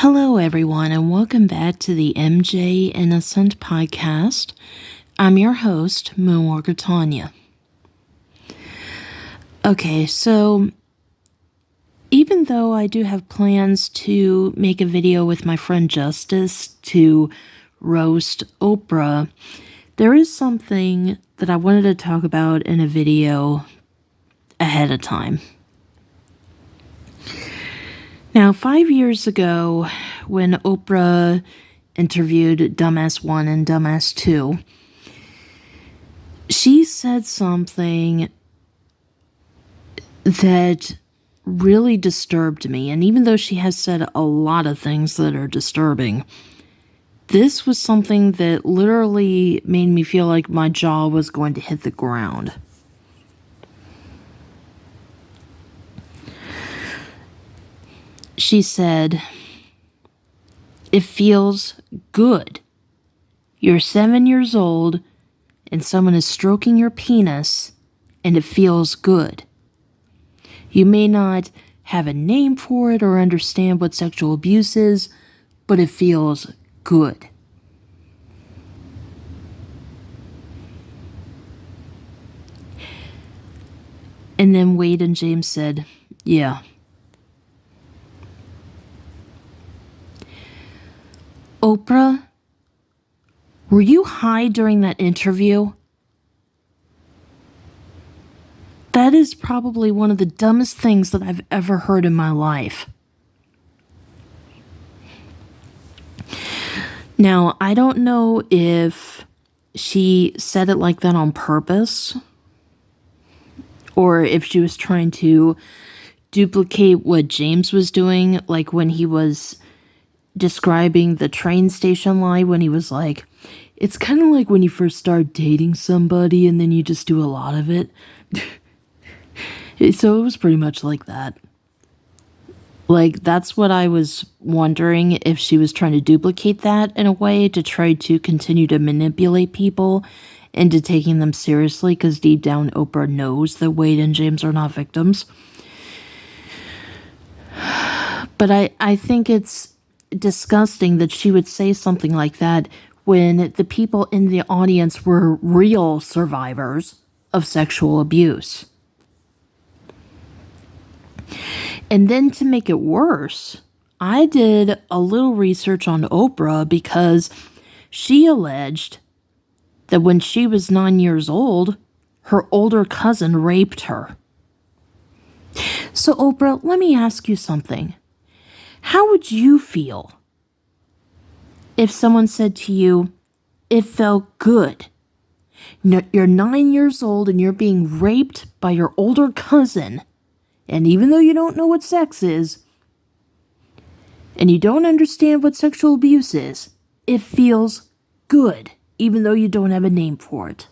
Hello, everyone, and welcome back to the MJ Innocent podcast. I'm your host, Moonwalker Tanya. Okay, so even though I do have plans to make a video with my friend Justice to roast Oprah, there is something that I wanted to talk about in a video ahead of time. Now, 5 years ago, when Oprah interviewed Dumbass 1 and Dumbass 2, she said something that really disturbed me. And even though she has said a lot of things that are disturbing, this was something that literally made me feel like my jaw was going to hit the ground. She said, "It feels good. You're 7 years old and someone is stroking your penis and it feels good. You may not have a name for it or understand what sexual abuse is, but it feels good." And then Wade and James said, "Yeah." Oprah, were you high during that interview? That is probably one of the dumbest things that I've ever heard in my life. Now, I don't know if she said it like that on purpose, or if she was trying to duplicate what James was doing, like when he was describing the train station lie, when he was like, "It's kind of like when you first start dating somebody and then you just do a lot of it." So it was pretty much like that. Like, that's what I was wondering, if she was trying to duplicate that in a way to try to continue to manipulate people into taking them seriously, because deep down Oprah knows that Wade and James are not victims. But I think it's disgusting that she would say something like that when the people in the audience were real survivors of sexual abuse. And then to make it worse, I did a little research on Oprah because she alleged that when she was 9 years old, her older cousin raped her. So Oprah, let me ask you something. How would you feel if someone said to you, "It felt good"? You're 9 years old and you're being raped by your older cousin. And even though you don't know what sex is, and you don't understand what sexual abuse is, it feels good, even though you don't have a name for it.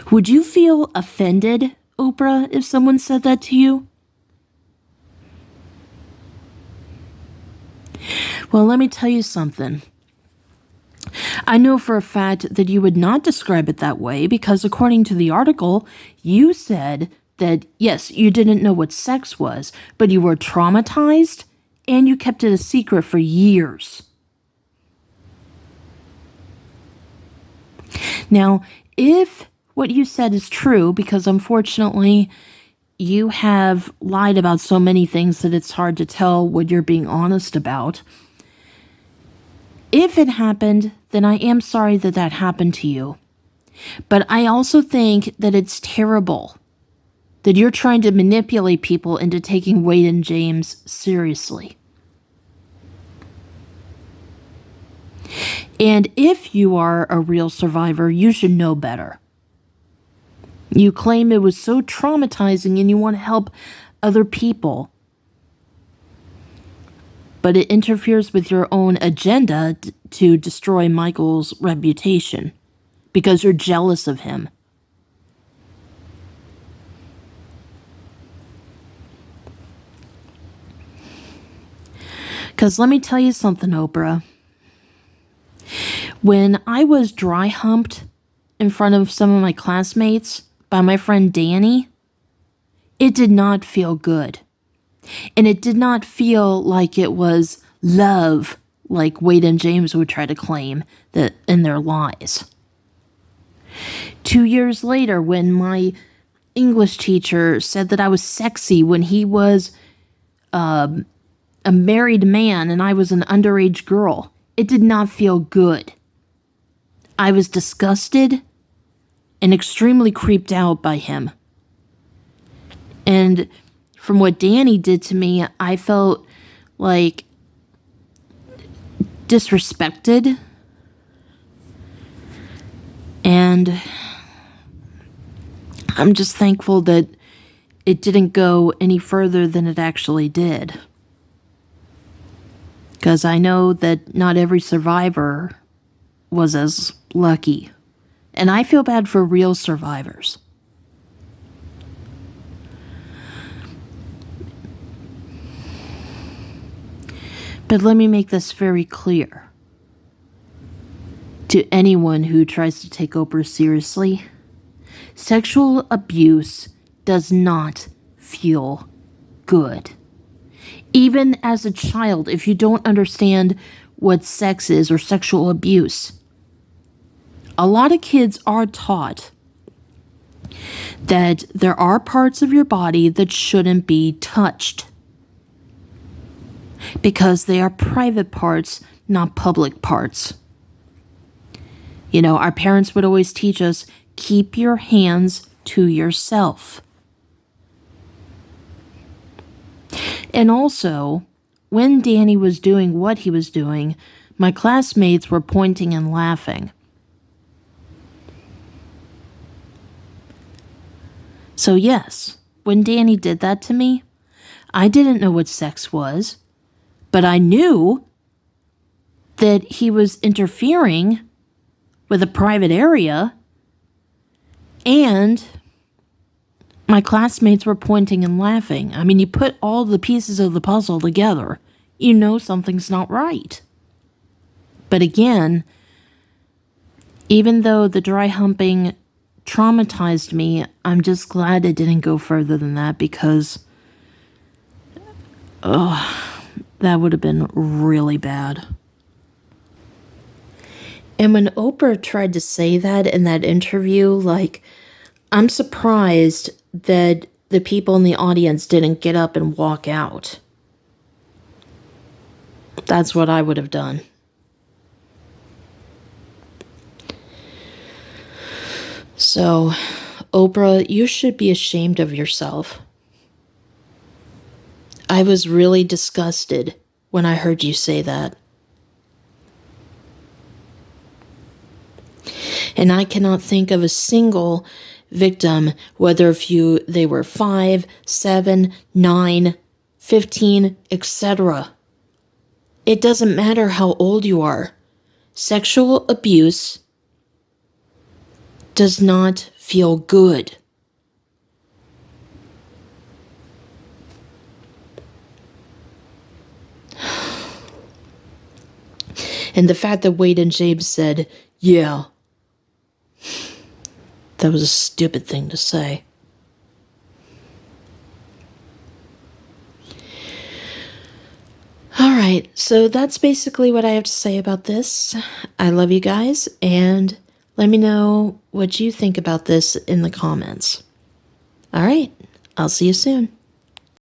Would you feel offended, Oprah, if someone said that to you? Well, let me tell you something. I know for a fact that you would not describe it that way, because according to the article, you said that, yes, you didn't know what sex was, but you were traumatized and you kept it a secret for years. Now, if what you said is true, because unfortunately you have lied about so many things that it's hard to tell what you're being honest about. If it happened, then I am sorry that that happened to you. But I also think that it's terrible that you're trying to manipulate people into taking Wade and James seriously. And if you are a real survivor, you should know better. You claim it was so traumatizing and you want to help other people, but it interferes with your own agenda to destroy Michael's reputation because you're jealous of him. Because let me tell you something, Oprah. When I was dry humped in front of some of my classmates by my friend Danny, it did not feel good. And it did not feel like it was love, like Wade and James would try to claim that in their lies. 2 years later, when my English teacher said that I was sexy when he was a married man and I was an underage girl, it did not feel good. I was disgusted and extremely creeped out by him. And from what Danny did to me, I felt like disrespected. And I'm just thankful that it didn't go any further than it actually did. Because I know that not every survivor was as lucky. And I feel bad for real survivors. But let me make this very clear to anyone who tries to take Oprah seriously. Sexual abuse does not feel good. Even as a child, if you don't understand what sex is or sexual abuse, a lot of kids are taught that there are parts of your body that shouldn't be touched because they are private parts, not public parts. You know, our parents would always teach us, keep your hands to yourself. And also, when Danny was doing what he was doing, my classmates were pointing and laughing. So yes, when Danny did that to me, I didn't know what sex was, but I knew that he was interfering with a private area, and my classmates were pointing and laughing. I mean, you put all the pieces of the puzzle together, you know something's not right. But again, even though the dry humping traumatized me, I'm just glad it didn't go further than that, because that would have been really bad. And when Oprah tried to say that in that interview, like, I'm surprised that the people in the audience didn't get up and walk out. That's what I would have done. So, Oprah, you should be ashamed of yourself. I was really disgusted when I heard you say that. And I cannot think of a single victim, whether they were 5, 7, 9, 15, etc. It doesn't matter how old you are. Sexual abuse does not feel good. And the fact that Wade and James said, yeah, that was a stupid thing to say. All right, so that's basically what I have to say about this. I love you guys, and let me know what you think about this in the comments. All right, I'll see you soon.